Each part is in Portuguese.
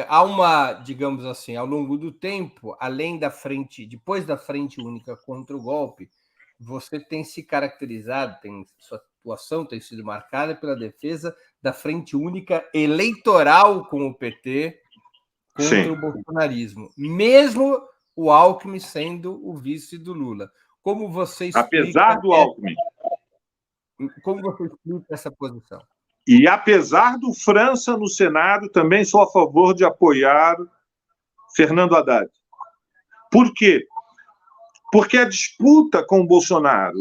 há uma, digamos assim, ao longo do tempo, além da frente, depois da frente única contra o golpe, você tem se caracterizado, sua atuação tem sido marcada pela defesa da frente única eleitoral com o PT contra o bolsonarismo, mesmo o Alckmin sendo o vice do Lula. Como você explica? Apesar do Alckmin. Como você explica essa posição? E apesar do França no Senado, também sou a favor de apoiar Fernando Haddad. Por quê? Porque a disputa com o Bolsonaro,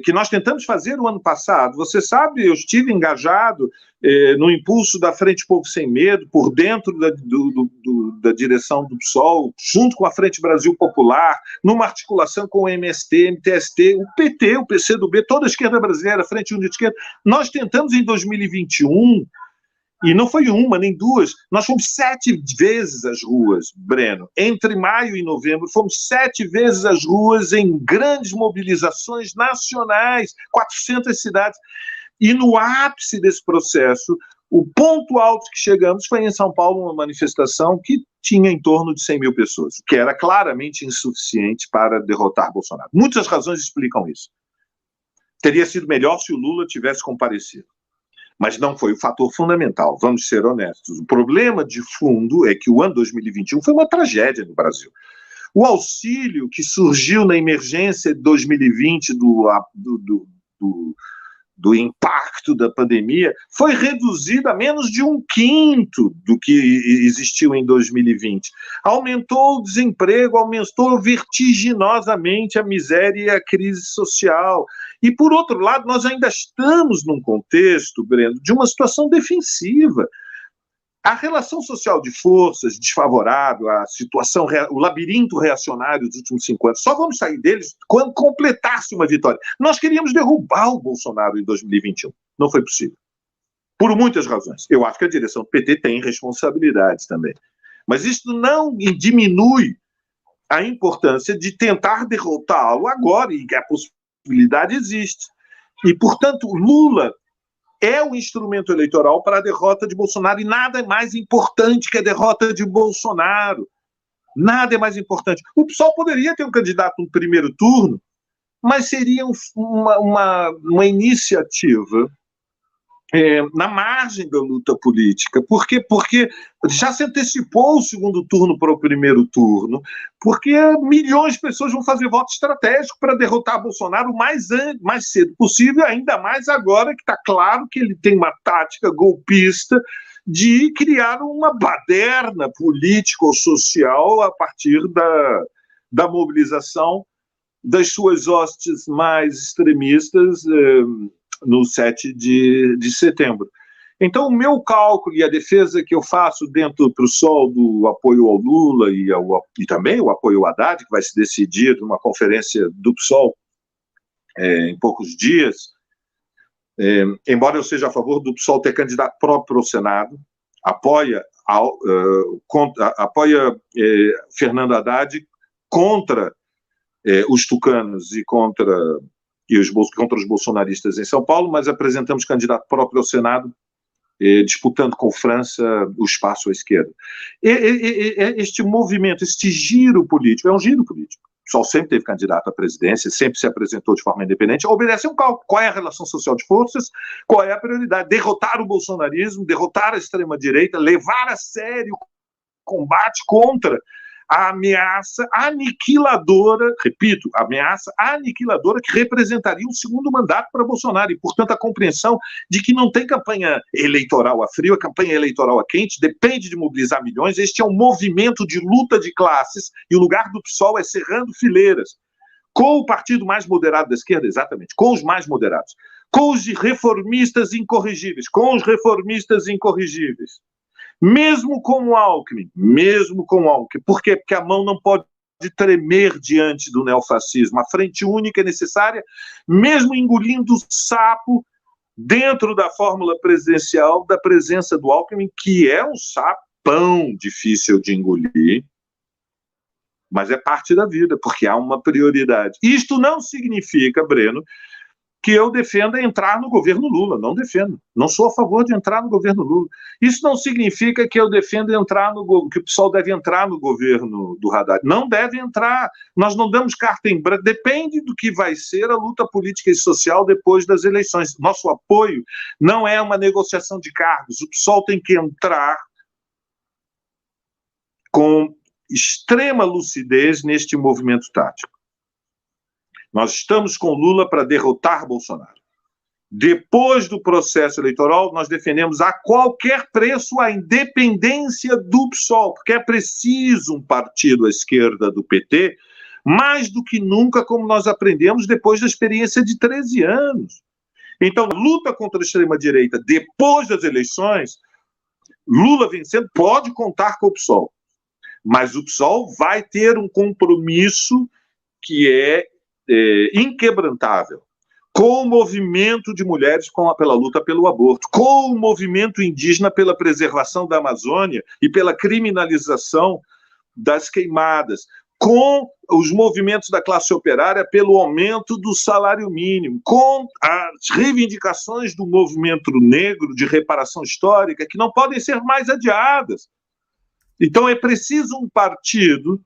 que nós tentamos fazer o ano passado, você sabe, eu estive engajado no impulso da Frente Povo Sem Medo, por dentro da direção do PSOL, junto com a Frente Brasil Popular, numa articulação com o MST, MTST, o PT, o PCdoB, toda a esquerda brasileira, a Frente Única de Esquerda. Nós tentamos em 2021, e não foi uma, nem duas, nós fomos 7 vezes às ruas, Breno. Entre maio e novembro, fomos 7 vezes às ruas em grandes mobilizações nacionais, 400 cidades. E no ápice desse processo, o ponto alto que chegamos foi em São Paulo, uma manifestação que tinha em torno de 100 mil pessoas, o que era claramente insuficiente para derrotar Bolsonaro. Muitas razões explicam isso. Teria sido melhor se o Lula tivesse comparecido. Mas não foi o fator fundamental, vamos ser honestos. O problema de fundo é que o ano 2021 foi uma tragédia no Brasil. O auxílio que surgiu na emergência de 2020 do impacto da pandemia foi reduzido a menos de 1/5 do que existiu em 2020. Aumentou o desemprego, aumentou vertiginosamente a miséria e a crise social. E, por outro lado, nós ainda estamos num contexto, Breno, de uma situação defensiva. A relação social de forças desfavorável, a situação, o labirinto reacionário dos últimos 5 anos, só vamos sair deles quando completasse uma vitória. Nós queríamos derrubar o Bolsonaro em 2021. Não foi possível. Por muitas razões. Eu acho que a direção do PT tem responsabilidades também. Mas isso não diminui a importância de tentar derrotá-lo agora, e a possibilidade existe. E, portanto, Lula é o instrumento eleitoral para a derrota de Bolsonaro, e nada é mais importante que a derrota de Bolsonaro. Nada é mais importante. O PSOL poderia ter um candidato no primeiro turno, mas seria uma iniciativa na margem da luta política. Por quê? Porque já se antecipou o segundo turno para o primeiro turno, porque milhões de pessoas vão fazer voto estratégico para derrotar Bolsonaro o mais cedo possível, ainda mais agora que está claro que ele tem uma tática golpista de criar uma baderna política ou social a partir da mobilização das suas hostes mais extremistas no 7 de setembro. Então, o meu cálculo e a defesa que eu faço dentro do PSOL do apoio ao Lula e também o apoio ao Haddad, que vai se decidir numa conferência do PSOL em poucos dias, embora eu seja a favor do PSOL ter candidato próprio ao Senado, apoia Fernando Haddad contra os tucanos e contra os bolsonaristas em São Paulo, mas apresentamos candidato próprio ao Senado, disputando com França o espaço à esquerda. Este movimento, este giro político, é um giro político. O PSOL sempre teve candidato à presidência, sempre se apresentou de forma independente, obedece a um cálculo. Qual é a relação social de forças? Qual é a prioridade? Derrotar o bolsonarismo, derrotar a extrema-direita, levar a sério o combate contra a ameaça aniquiladora, repito, a ameaça aniquiladora que representaria um segundo mandato para Bolsonaro, e, portanto, a compreensão de que não tem campanha eleitoral a frio, a campanha eleitoral a quente, depende de mobilizar milhões. Este é um movimento de luta de classes, e o lugar do PSOL é cerrando fileiras, com o partido mais moderado da esquerda, exatamente, com os mais moderados, com os reformistas incorrigíveis, mesmo com o Alckmin. Por quê? Porque a mão não pode tremer diante do neofascismo. A frente única é necessária, mesmo engolindo o sapo dentro da fórmula presidencial da presença do Alckmin, que é um sapão difícil de engolir, mas é parte da vida, porque há uma prioridade. Isto não significa, Breno, que eu defenda entrar no governo Lula. Não defendo. Não sou a favor de entrar no governo Lula. Isso não significa que eu defendo que o PSOL deve entrar no governo do Haddad. Não deve entrar. Nós não damos carta em branco. Depende do que vai ser a luta política e social depois das eleições. Nosso apoio não é uma negociação de cargos. O PSOL tem que entrar com extrema lucidez neste movimento tático. Nós estamos com Lula para derrotar Bolsonaro. Depois do processo eleitoral, nós defendemos a qualquer preço a independência do PSOL, porque é preciso um partido à esquerda do PT, mais do que nunca, como nós aprendemos depois da experiência de 13 anos. Então, luta contra a extrema-direita depois das eleições, Lula vencendo, pode contar com o PSOL. Mas o PSOL vai ter um compromisso que é inquebrantável com o movimento de mulheres pela luta pelo aborto, com o movimento indígena pela preservação da Amazônia e pela criminalização das queimadas, com os movimentos da classe operária pelo aumento do salário mínimo, com as reivindicações do movimento negro de reparação histórica que não podem ser mais adiadas. Então é preciso um partido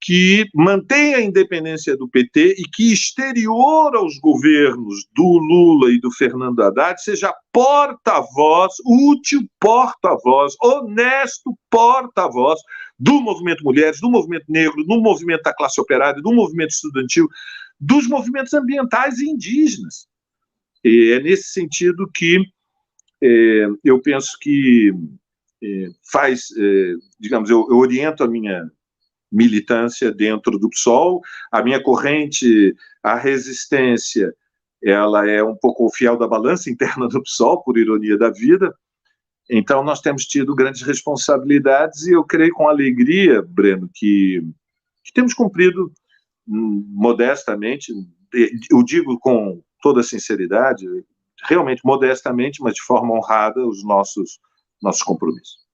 que mantenha a independência do PT e que, exterior aos governos do Lula e do Fernando Haddad, seja porta-voz, útil porta-voz, honesto porta-voz do movimento mulheres, do movimento negro, do movimento da classe operária, do movimento estudantil, dos movimentos ambientais e indígenas. E é nesse sentido que eu penso que digamos, eu oriento a minha militância dentro do PSOL, a minha corrente, a resistência, ela é um pouco o fiel da balança interna do PSOL, por ironia da vida. Então, nós temos tido grandes responsabilidades e eu creio com alegria, Breno, que temos cumprido modestamente, eu digo com toda sinceridade, realmente modestamente, mas de forma honrada, os nossos compromissos.